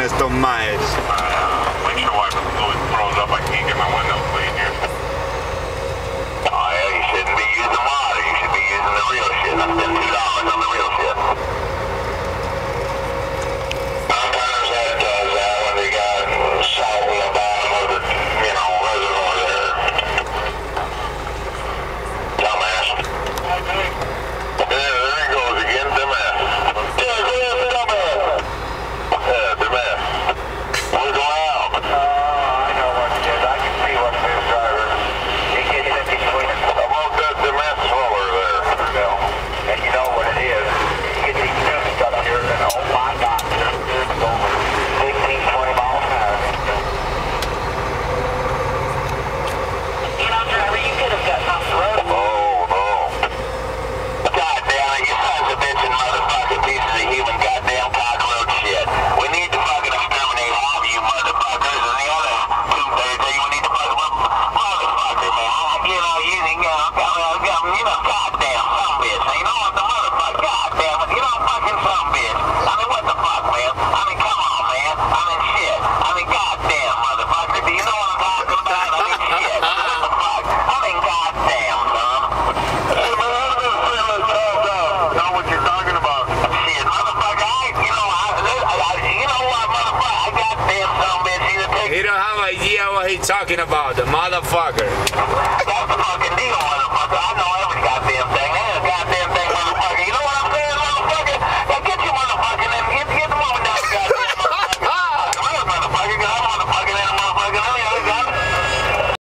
estos maes. Make sure wipe the fluid froze up. I can't get my window clean here. Oh yeah, you shouldn't be using water. You should be using the real shit. I spent $2 on the real shit. Sometimes that does that when they got salt in the bottom of the, reservoir there. Dumbass. Yeah, there he goes again, dumbass. Yeah, dumbass. Yeah, dumbass. Look around. I know what it is. I can see what it is, driver. He gets in between it. About that dumbass roller there. And you know what it is. You get these tubes stuck here, and oh my God, it's over 15, 20 miles an hour. Driver, you could have gotten off the road. Oh, no. God damn it, you sons of bitch and motherfucking pieces of human goddamn cockroach shit. We need to fucking exterminate all of you motherfuckers, and the other two-thirds of you we need to fucking motherfucker, man. Goddamn some bitch. You know what the motherfucker, goddamn it, fucking some bitch. I mean, what the fuck, man? I mean, come on, man. I mean, shit. I mean, goddamn, motherfucker. Do you know what I'm talking about? I mean, shit. What the fuck? I mean, goddamn, son. Hey, man, I'm just saying let's calm down. Know what you're talking about? Shit, motherfucker, you know what, motherfucker? I goddamn some bitch. He don't have idea what he's talking about, the motherfucker. That's the fucking deal, man.